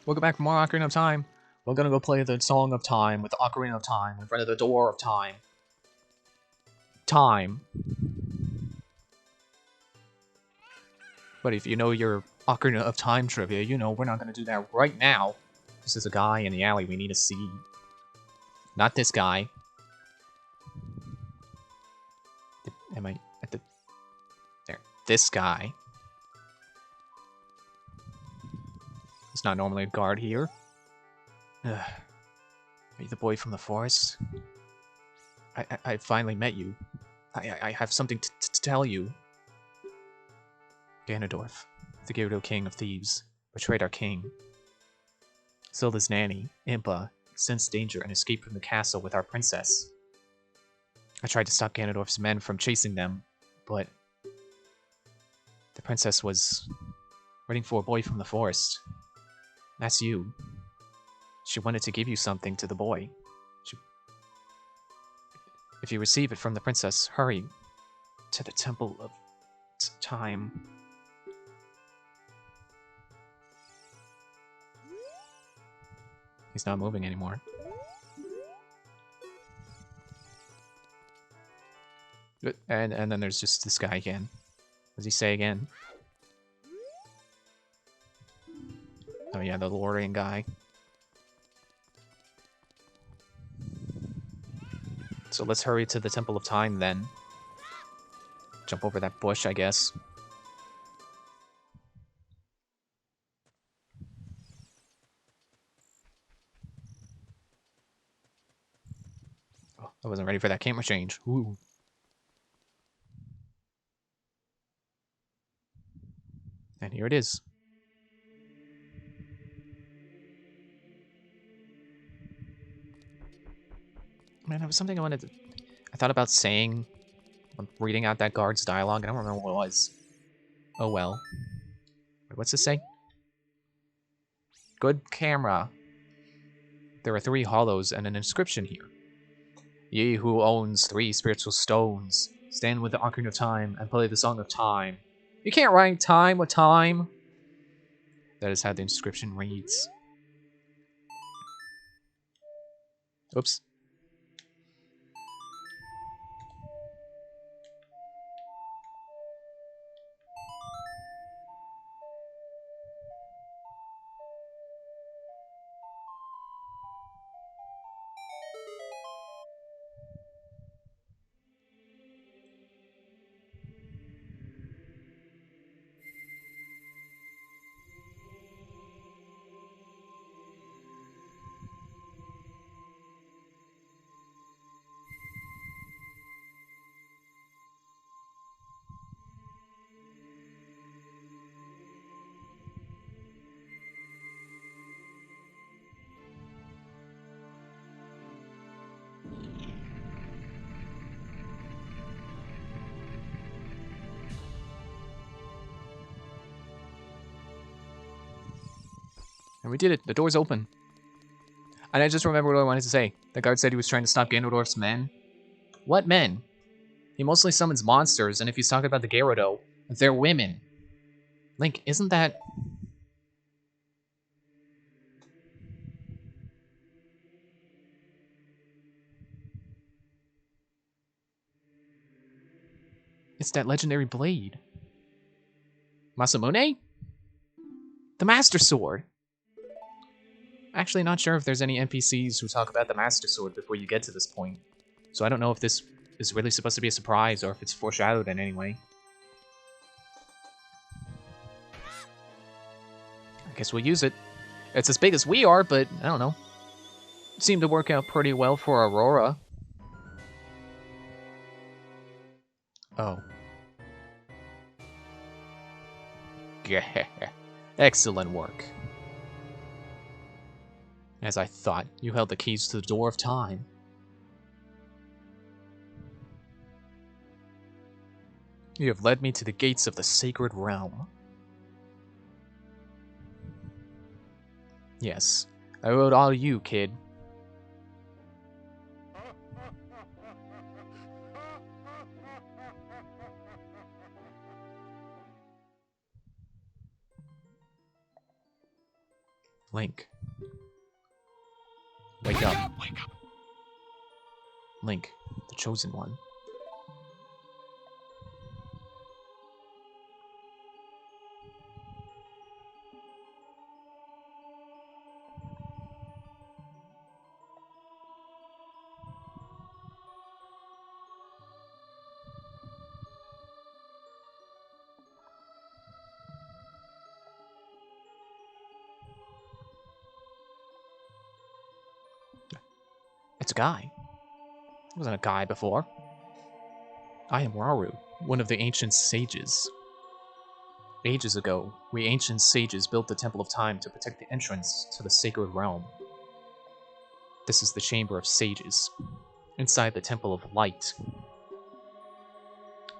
Welcome back from more Ocarina of Time. We're gonna go play the Song of Time with the Ocarina of Time in front of the door of time. Time. But if you know your Ocarina of Time trivia, you know we're not gonna do that right now. This is a guy in the alley we need to see. Not this guy. Am I at the... There. This guy. There's not normally a guard here. Ugh. Are you the boy from the forest? I finally met you. I have something to tell you. Ganondorf, the Gyarados King of Thieves, betrayed our king. Zelda's nanny, Impa, sensed danger and escaped from the castle with our princess. I tried to stop Ganondorf's men from chasing them, but the princess was waiting for a boy from the forest. That's you. She wanted to give you something to the boy. If you receive it from the princess, hurry to the Temple of Time. He's not moving anymore. And then there's just this guy again. What does he say again? Oh yeah, the Lorian guy. So let's hurry to the Temple of Time then. Jump over that bush, I guess. Oh, I wasn't ready for that camera change. Ooh. And here it is. Man, it was something I wanted to... I thought about saying... reading out that guard's dialogue. I don't remember what it was. Oh well. Wait, what's this say? Good camera. There are 3 hollows and an inscription here. Ye who owns 3 spiritual stones, stand with the Ocarina of Time and play the Song of Time. You can't write time with time. That is how the inscription reads. Oops. And we did it. The door's open. And I just remembered what I wanted to say. The guard said he was trying to stop Ganondorf's men. What men? He mostly summons monsters, and if he's talking about the Gyarados, they're women. Link, isn't that... It's that legendary blade. Masamune? The Master Sword! Actually, not sure if there's any NPCs who talk about the Master Sword before you get to this point. So I don't know if this is really supposed to be a surprise or if it's foreshadowed in any way. I guess we'll use it. It's as big as we are, but I don't know. It seemed to work out pretty well for Aurora. Oh. Yeah. Excellent work. As I thought, you held the keys to the door of time. You have led me to the gates of the sacred realm. Yes, I owe it all to you, kid. Link. Wake up. Link, the chosen one. It's a guy. It wasn't a guy before. I am Rauru, one of the ancient sages. Ages ago, we ancient sages built the Temple of Time to protect the entrance to the sacred realm. This is the Chamber of Sages, inside the Temple of Light.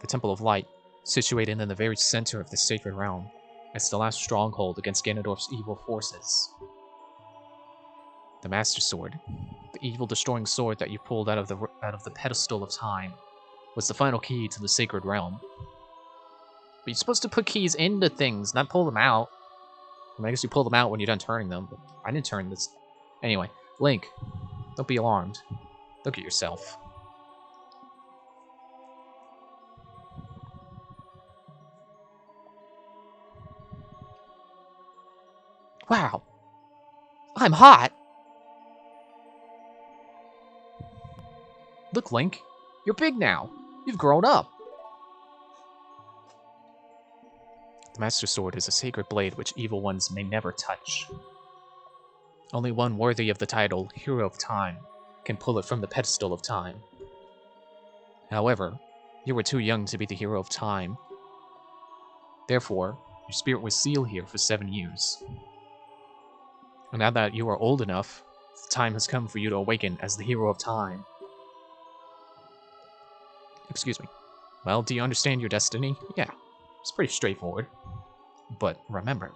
The Temple of Light, situated in the very center of the sacred realm, is the last stronghold against Ganondorf's evil forces. The Master Sword, the evil-destroying sword that you pulled out of the pedestal of time, was the final key to the sacred realm. But you're supposed to put keys into things, not pull them out. I mean, I guess you pull them out when you're done turning them, but I didn't turn this. Anyway, Link, don't be alarmed. Look at yourself. Wow, I'm hot! Look, Link, you're big now. You've grown up. The Master Sword is a sacred blade which evil ones may never touch. Only one worthy of the title, Hero of Time, can pull it from the pedestal of time. However, you were too young to be the Hero of Time. Therefore, your spirit was sealed here for 7 years. And now that you are old enough, the time has come for you to awaken as the Hero of Time. Excuse me. Well, do you understand your destiny? Yeah, it's pretty straightforward. But remember,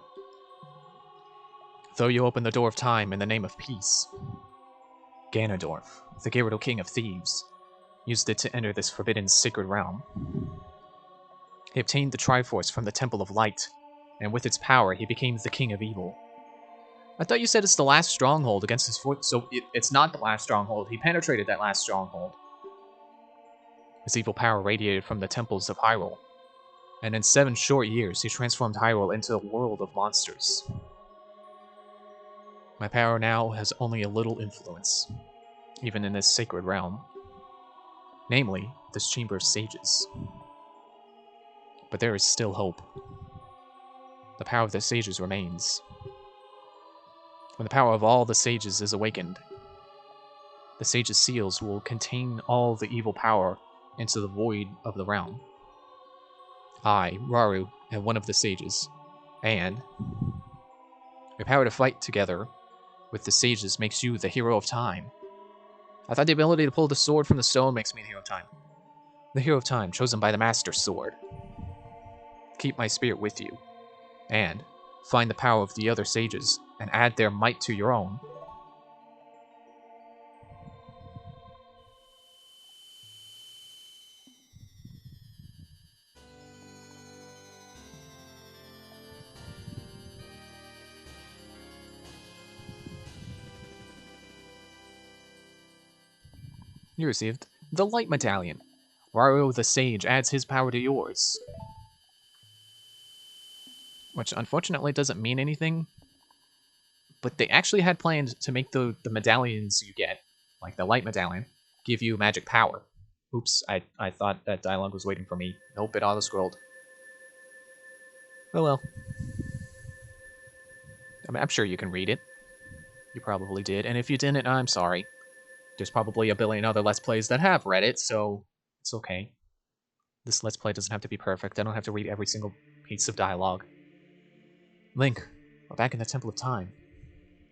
though you open the door of time in the name of peace, Ganondorf, the Gyarados King of Thieves, used it to enter this forbidden sacred realm. He obtained the Triforce from the Temple of Light, and with its power, he became the King of Evil. I thought you said it's the last stronghold against his force, so it's not the last stronghold. He penetrated that last stronghold. His evil power radiated from the temples of Hyrule, and in 7 short years, he transformed Hyrule into a world of monsters. My power now has only a little influence, even in this sacred realm. Namely, this Chamber of Sages. But there is still hope. The power of the sages remains. When the power of all the sages is awakened, the sages' seals will contain all the evil power into the void of the realm. I, Rauru, am one of the sages, and your power to fight together with the sages makes you the Hero of Time. I thought the ability to pull the sword from the stone makes me the Hero of Time. The Hero of Time, chosen by the Master Sword. Keep my spirit with you, and find the power of the other sages, and add their might to your own. You received the Light Medallion. Rauru the Sage adds his power to yours. Which unfortunately doesn't mean anything, but they actually had planned to make the medallions you get, like the Light Medallion, give you magic power. Oops, I thought that dialogue was waiting for me. Nope, it auto-scrolled. Oh well. I mean, I'm sure you can read it. You probably did, and if you didn't, I'm sorry. There's probably a billion other Let's Plays that have read it, so it's okay. This Let's Play doesn't have to be perfect. I don't have to read every single piece of dialogue. Link, we're back in the Temple of Time.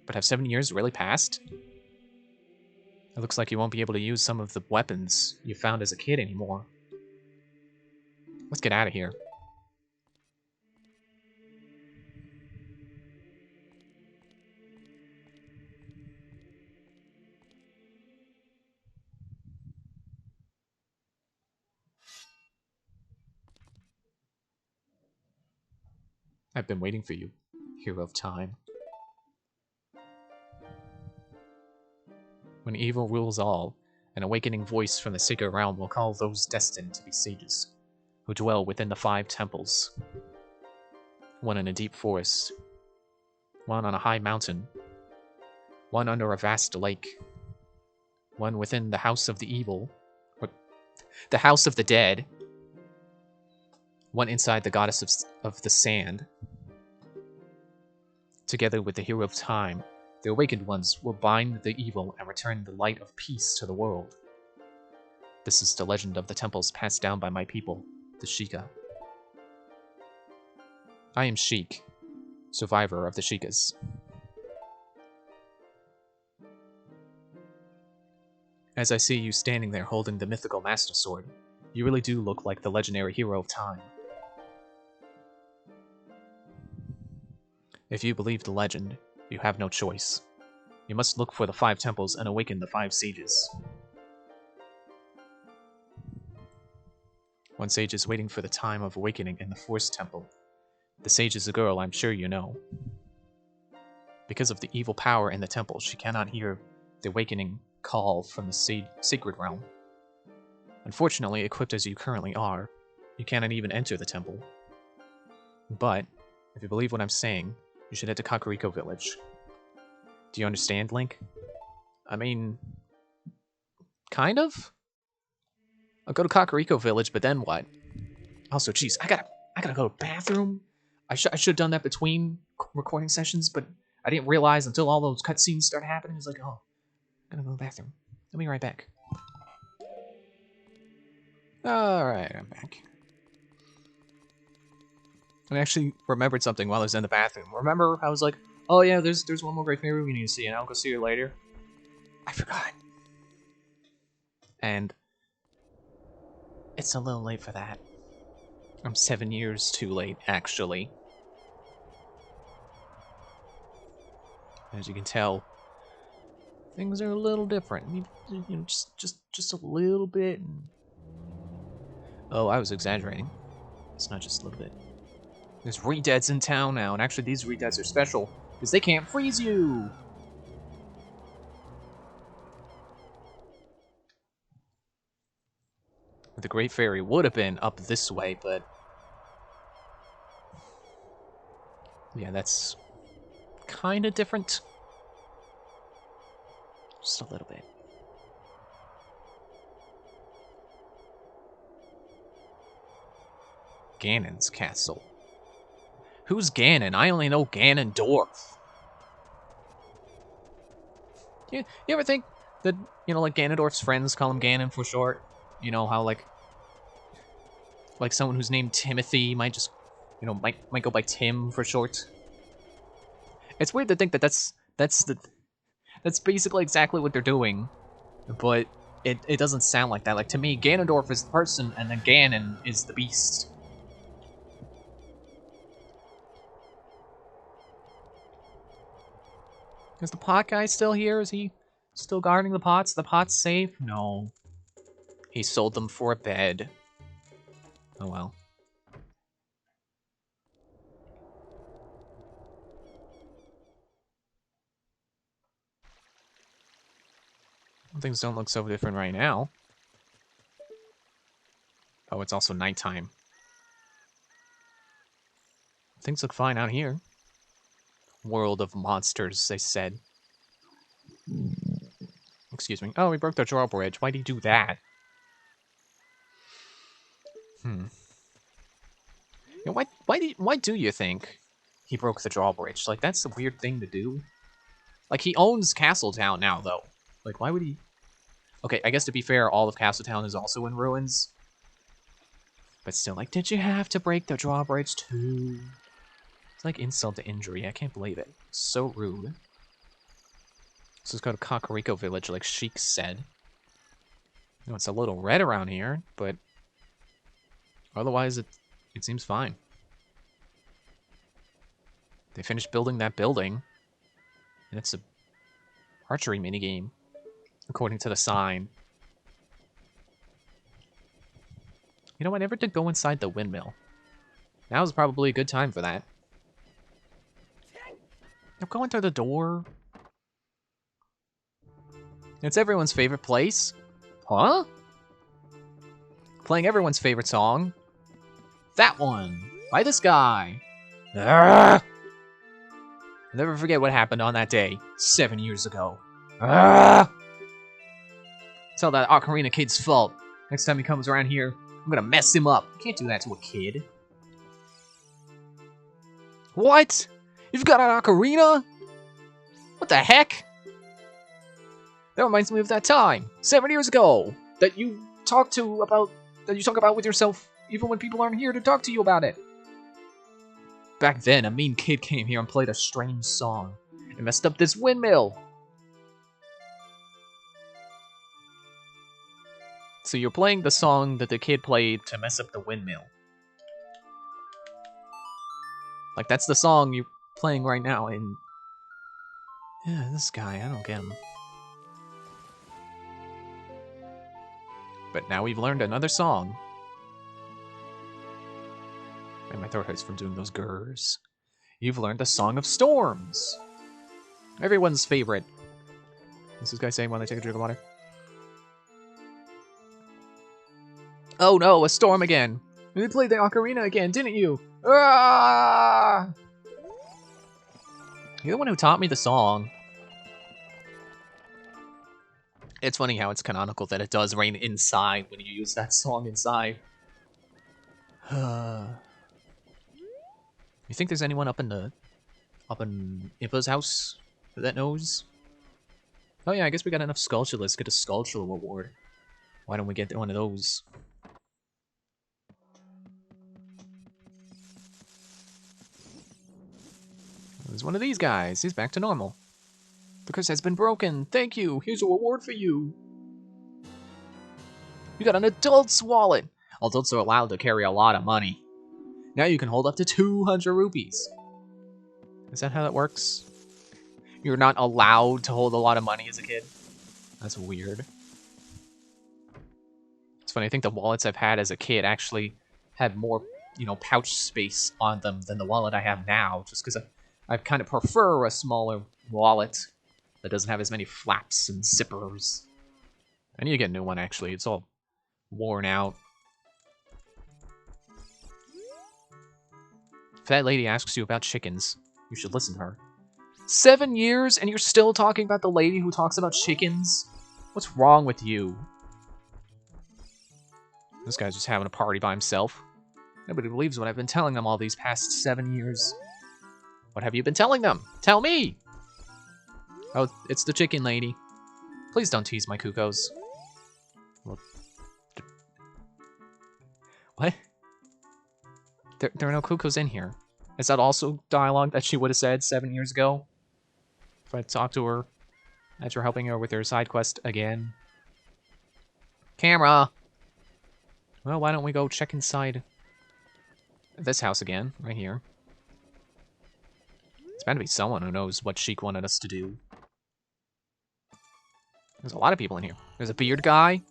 But have 7 years really passed? It looks like you won't be able to use some of the weapons you found as a kid anymore. Let's get out of here. I've been waiting for you, Hero of Time. When evil rules all, an awakening voice from the sacred realm will call those destined to be sages, who dwell within the 5 temples. One in a deep forest, one on a high mountain, one under a vast lake, one within the house of the evil, or the house of the dead, one inside the goddess of the sand. Together with the hero of time, the awakened ones will bind the evil and return the light of peace to the world. This is the legend of the temples passed down by my people, the Sheikah. I am Sheik, survivor of the Sheikas. As I see you standing there holding the mythical Master Sword, you really do look like the legendary hero of time. If you believe the legend, you have no choice. You must look for the 5 temples and awaken the 5 sages. One sage is waiting for the time of awakening in the 4th temple. The sage is a girl I'm sure you know. Because of the evil power in the temple, she cannot hear the awakening call from the sacred realm. Unfortunately, equipped as you currently are, you cannot even enter the temple. But, if you believe what I'm saying, you should head to Kakariko Village. Do you understand, Link? I mean, kind of? I'll go to Kakariko Village, but then what? Also, jeez, I gotta go to the bathroom. I should have done that between recording sessions, but I didn't realize until all those cutscenes started happening. It's like, oh, I'm gonna go to the bathroom. I'll be right back. Alright, I'm back. I actually remembered something while I was in the bathroom. Remember, I was like, oh yeah, there's one more great fairy we need to see, and I'll go see her later. I forgot. And it's a little late for that. I'm 7 years too late, actually. As you can tell, things are a little different. You know, just a little bit. Oh, I was exaggerating. It's not just a little bit. There's redeads in town now, and actually these redeads are special because they can't freeze you. The Great Fairy would have been up this way, but yeah, that's kind of different. Just a little bit. Ganon's castle. Who's Ganon? I only know Ganondorf. You ever think that, you know, like Ganondorf's friends call him Ganon for short? You know how like someone who's named Timothy might just, you know, might go by Tim for short. It's weird to think that that's basically exactly what they're doing, but it doesn't sound like that. Like, to me, Ganondorf is the person, and then Ganon is the beast. Is the pot guy still here? Is he still guarding the pots? The pot's safe? No. He sold them for a bed. Oh well. Things don't look so different right now. Oh, it's also nighttime. Things look fine out here. World of monsters, they said. Excuse me. Oh, we broke the drawbridge. Why'd he do that? You know, why do you think he broke the drawbridge? Like, that's a weird thing to do. Like, he owns Castletown now, though. Like, why would he... Okay, I guess to be fair, all of Castletown is also in ruins. But still, like, did you have to break the drawbridge too? It's like insult to injury. I can't believe it. So rude. Let's just go to Kakariko Village, like Sheik said. You know, it's a little red around here, but otherwise it seems fine. They finished building that building, and it's a archery minigame, according to the sign. You know, I never did go inside the windmill. Now is probably a good time for that. I'm going through the door. It's everyone's favorite place. Huh? Playing everyone's favorite song. That one. By this guy. I'll never forget what happened on that day, 7 years ago. It's all that Ocarina kid's fault. Next time he comes around here, I'm gonna mess him up. You can't do that to a kid. What? You've got an Ocarina? What the heck? That reminds me of that time, 7 years ago, that you talk about with yourself even when people aren't here to talk to you about it. Back then, a mean kid came here and played a strange song and messed up this windmill. So you're playing the song that the kid played to mess up the windmill. Like, that's the song you're playing right now, and... yeah, this guy, I don't get him. But now we've learned another song. And my throat hurts from doing those gurrs. You've learned the Song of Storms. Everyone's favorite. What's this guy saying while they take a drink of water? Oh no, a storm again. You played the Ocarina again, didn't you? Ah! You're the one who taught me the song. It's funny how it's canonical that it does rain inside when you use that song inside. You think there's anyone up in Impa's house that knows? Oh yeah, I guess we got enough sculpture. Let's get a sculptural award. Why don't we get one of those? There's one of these guys. He's back to normal. The curse has been broken. Thank you. Here's a reward for you. You got an adult's wallet. Adults are allowed to carry a lot of money. Now you can hold up to 200 rupees. Is that how that works? You're not allowed to hold a lot of money as a kid? That's weird. It's funny, I think the wallets I've had as a kid actually had more, pouch space on them than the wallet I have now, just because I kind of prefer a smaller wallet that doesn't have as many flaps and zippers. I need to get a new one, actually. It's all worn out. If that lady asks you about chickens, you should listen to her. 7 years and you're still talking about the lady who talks about chickens? What's wrong with you? This guy's just having a party by himself. Nobody believes what I've been telling them all these past 7 years. What have you been telling them? Tell me! Oh, it's the chicken lady. Please don't tease my cuckoos. What? There are no cuckoos in here. Is that also dialogue that she would have said 7 years ago? If I talked to her after helping her with her side quest again. Camera! Well, why don't we go check inside this house again, right here. It's bound to be someone who knows what Sheik wanted us to do. There's a lot of people in here. There's a beard guy.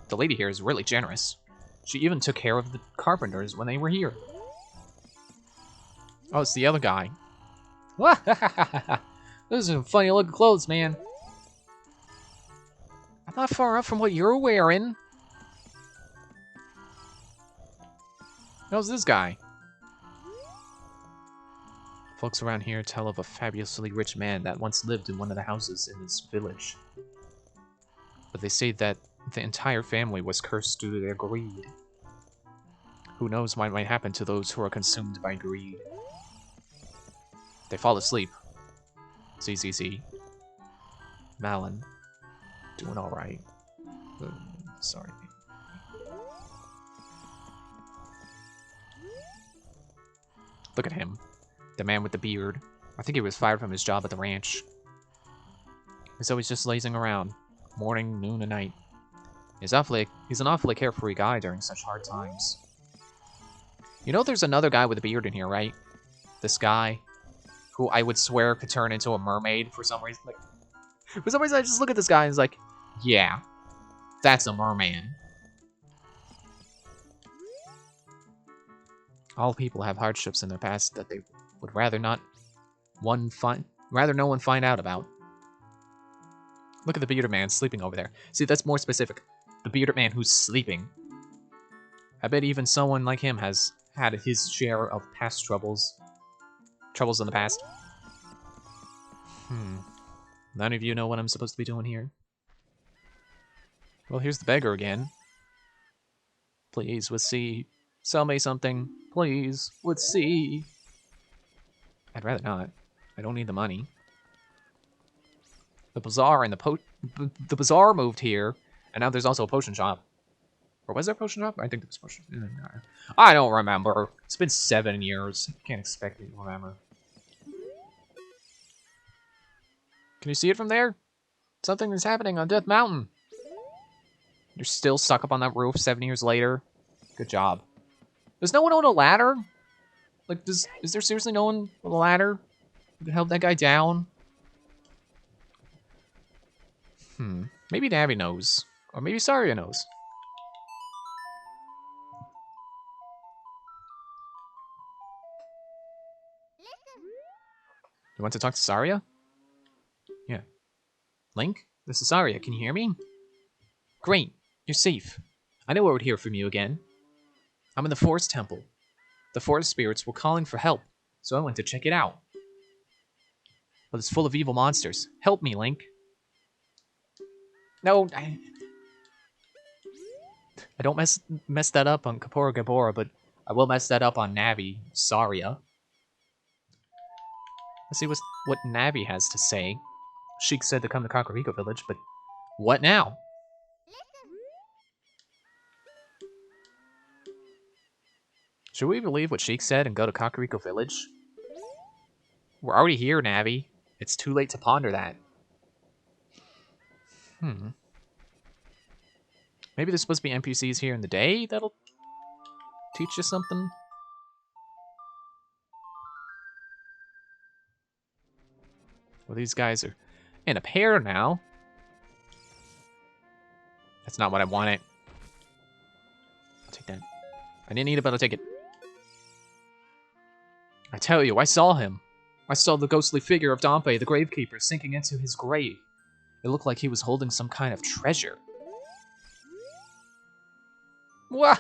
The lady here is really generous. She even took care of the carpenters when they were here. Oh, it's the other guy. Those are some funny looking clothes, man. I'm not far off from what you're wearing. How's this guy? Folks around here tell of a fabulously rich man that once lived in one of the houses in this village. But they say that the entire family was cursed due to their greed. Who knows what might happen to those who are consumed by greed. They fall asleep. ZZZ. Malin. Doing alright. Sorry. Look at him. The man with the beard. I think he was fired from his job at the ranch. He's always just lazing around. Morning, noon, and night. He's an awfully carefree guy during such hard times. You know there's another guy with a beard in here, right? This guy. Who I would swear could turn into a mermaid for some reason. Like, for some reason I just look at this guy and it's like, yeah. That's a merman. All people have hardships in their past that they would rather no one find out about. Look at the bearded man sleeping over there. See, that's more specific. The bearded man who's sleeping. I bet even someone like him has had his share of past troubles. Troubles in the past. None of you know what I'm supposed to be doing here. Well, here's the beggar again. Please, with C. Sell me something. Please, with C. I'd rather not. I don't need the money. The bazaar and the bazaar moved here, and now there's also a potion shop. Or was there a potion shop? I think there was a potion shop. I don't remember. It's been 7 years. Can't expect me to remember. Can you see it from there? Something is happening on Death Mountain. You're still stuck up on that roof 7 years later. Good job. Does no one own a ladder? Like, is there seriously no one with a ladder who can help that guy down? Maybe Navi knows. Or maybe Saria knows. You want to talk to Saria? Yeah. Link? This is Saria. Can you hear me? Great. You're safe. I knew I would hear from you again. I'm in the Forest Temple. The forest spirits were calling for help, so I went to check it out. But it's full of evil monsters. Help me, Link. No, I don't mess that up on Kapora Gabora, but I will mess that up on Navi, Saria. Let's see what Navi has to say. Sheik said to come to Kakariko Village, but what now? Should we believe what Sheik said and go to Kakariko Village? We're already here, Navi. It's too late to ponder that. Maybe there's supposed to be NPCs here in the day that'll teach you something? Well, these guys are in a pair now. That's not what I wanted. I'll take that. I didn't need it, but I'll take it. I tell you, I saw him. I saw the ghostly figure of Dompe, the gravekeeper, sinking into his grave. It looked like he was holding some kind of treasure. Look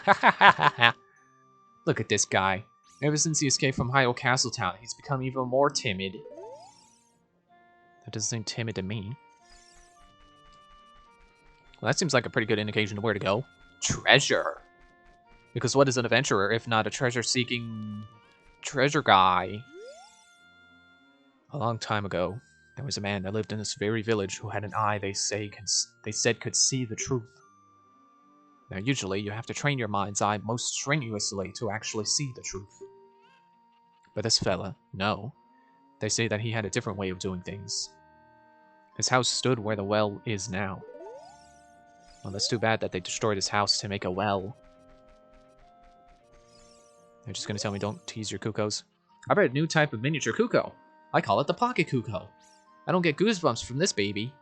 at this guy. Ever since he escaped from Hyrule Castletown, he's become even more timid. That doesn't seem timid to me. Well, that seems like a pretty good indication of where to go. Treasure. Because what is an adventurer if not a treasure-seeking treasure guy? A long time ago, there was a man that lived in this very village who had an eye they said could see the truth. Now, usually, you have to train your mind's eye most strenuously to actually see the truth. But this fella, no. They say that he had a different way of doing things. His house stood where the well is now. Well, that's too bad that they destroyed his house to make a well. They're just gonna tell me don't tease your Kukos. I bred a new type of miniature Kuko. I call it the Pocket Kuko. I don't get goosebumps from this baby.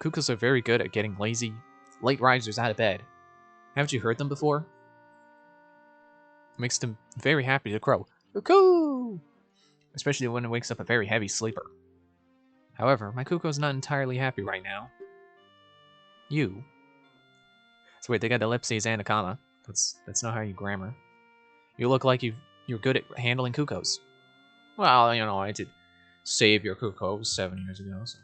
Kukos are very good at getting lazy, late risers out of bed. Haven't you heard them before? It makes them very happy to crow. Cuckoo! Especially when it wakes up a very heavy sleeper. However, my Kuko's not entirely happy right now. You. So wait, they got ellipses and a comma. That's not how you grammar. You look like you're good at handling Kukos. Well, you know, I did save your Kuko 7 years ago. So.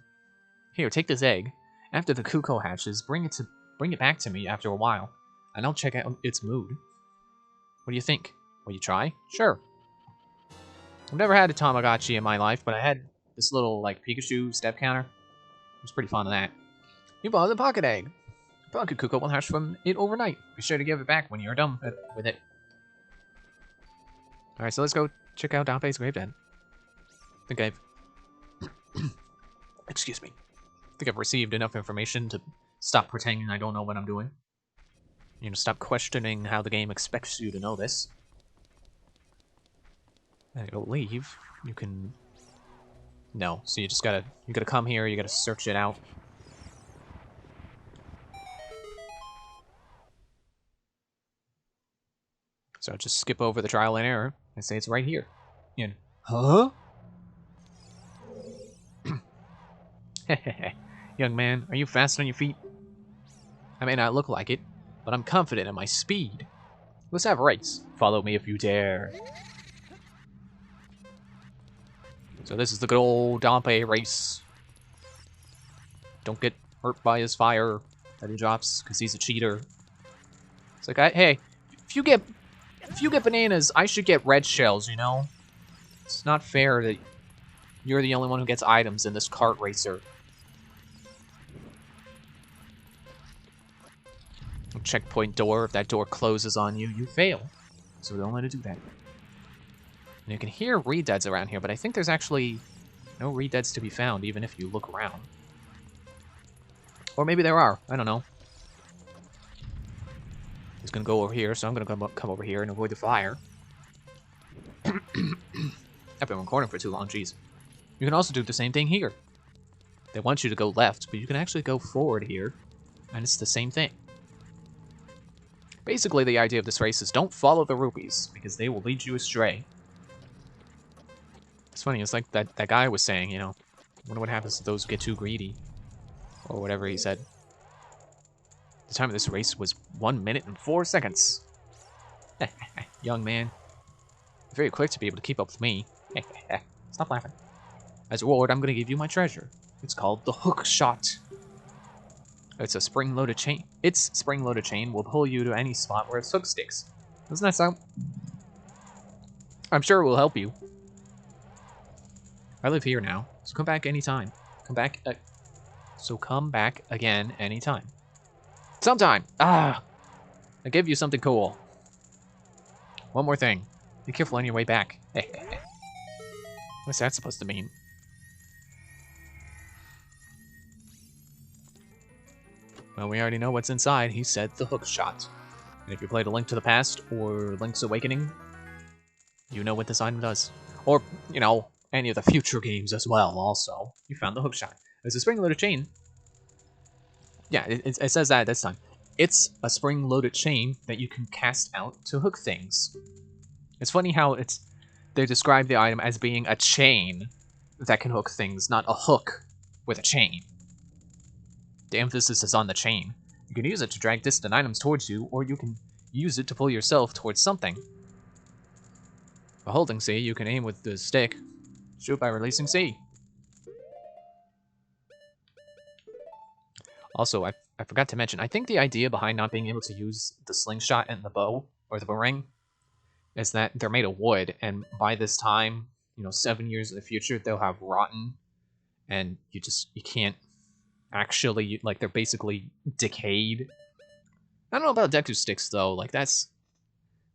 Here, take this egg. After the Kuko hatches, bring it back to me after a while, and I'll check out its mood. What do you think? Will you try? Sure. I've never had a Tamagotchi in my life, but I had this little, like, Pikachu step counter. I was pretty fond of that. You bought the pocket egg. Pocket Kuko will hatch from it overnight. Be sure to give it back when you're done with it. Alright, so let's go check out Dompe's graveyard. I think I've... Excuse me. I think I've received enough information to stop pretending I don't know what I'm doing. You know, stop questioning how the game expects you to know this. And you'll leave. You can... No, so you just gotta come here, you gotta search it out. So just skip over the trial and error and say it's right here. Huh? Young man, are you fast on your feet? I may not look like it, but I'm confident in my speed. Let's have a race. Follow me if you dare. So this is the good old Dompe race. Don't get hurt by his fire that he drops, because he's a cheater. It's like, hey, if you get bananas, I should get red shells, you know? It's not fair that you're the only one who gets items in this kart racer. Checkpoint door. If that door closes on you, you fail. So don't let it do that. And you can hear reed deads around here, but I think there's actually no reed deads to be found, even if you look around. Or maybe there are. I don't know. He's gonna go over here, so I'm gonna come over here and avoid the fire. I've been recording for too long, jeez. You can also do the same thing here. They want you to go left, but you can actually go forward here, and it's the same thing. Basically, the idea of this race is don't follow the rupees, because they will lead you astray. It's funny, it's like that guy was saying, you know, I wonder what happens if those get too greedy. Or whatever he said. The time of this race was 1 minute and 4 seconds. Young man. Very quick to be able to keep up with me. Stop laughing. As a reward, I'm going to give you my treasure. It's called the hook shot. It's a spring-loaded chain. Its spring-loaded chain will pull you to any spot where its hook sticks. Doesn't that sound... I'm sure it will help you. I live here now, so come back anytime. Come back... So come back again anytime. Sometime! Ah! I gave you something cool. One more thing. Be careful on your way back. What's that supposed to mean? Well, we already know what's inside. He said the hook shot. And if you played A Link to the Past or Link's Awakening, you know what this item does. Or, you know, any of the future games as well, also. You found the hook shot. It's a spring-loaded chain. Yeah, it says that this time. It's a spring-loaded chain that you can cast out to hook things. It's funny how they describe the item as being a chain that can hook things, not a hook with a chain. The emphasis is on the chain. You can use it to drag distant items towards you, or you can use it to pull yourself towards something. For holding C, you can aim with the stick. Shoot by releasing C. Also, I forgot to mention, I think the idea behind not being able to use the slingshot and the bow, or the boomerang, is that they're made of wood, and by this time, you know, 7 years in the future, they'll have rotten, and you can't actually, like, they're basically decayed. I don't know about Deku sticks, though, like, that's,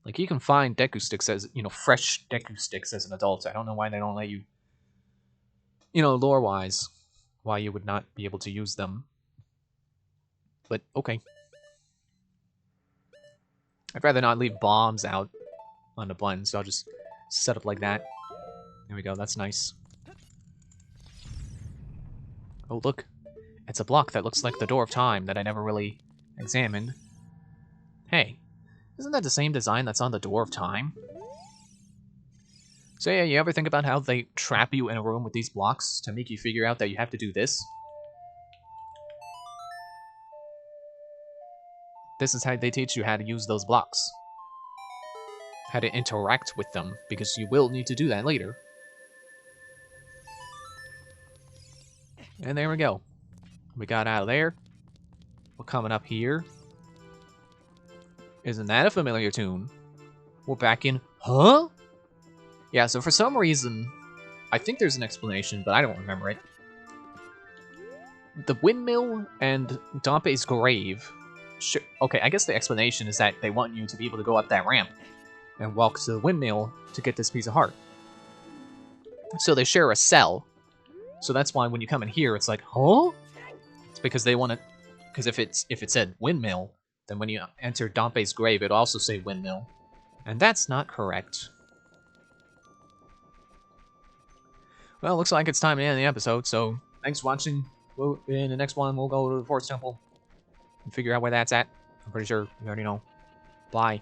like, you can find Deku sticks as, you know, fresh Deku sticks as an adult. I don't know why they don't let you, you know, lore-wise, why you would not be able to use them. But, okay. I'd rather not leave bombs out on the button, so I'll just set up like that. There we go, that's nice. Oh, look. It's a block that looks like the Door of Time that I never really examined. Hey, isn't that the same design that's on the Door of Time? So yeah, you ever think about how they trap you in a room with these blocks to make you figure out that you have to do this? This is how they teach you how to use those blocks. How to interact with them, because you will need to do that later. And there we go. We got out of there. We're coming up here. Isn't that a familiar tune? We're back in... Huh? Yeah, so for some reason, I think there's an explanation, but I don't remember it. The windmill and Dompe's grave... Okay, I guess the explanation is that they want you to be able to go up that ramp and walk to the windmill to get this piece of heart. So they share a cell. So that's why when you come in here, it's like, huh? It's because they want to... Because if it said windmill, then when you enter Dompe's grave, it'll also say windmill. And that's not correct. Well, looks like it's time to end the episode, so thanks for watching. In the next one, we'll go to the Forest Temple and figure out where that's at. I'm pretty sure you already know. Bye.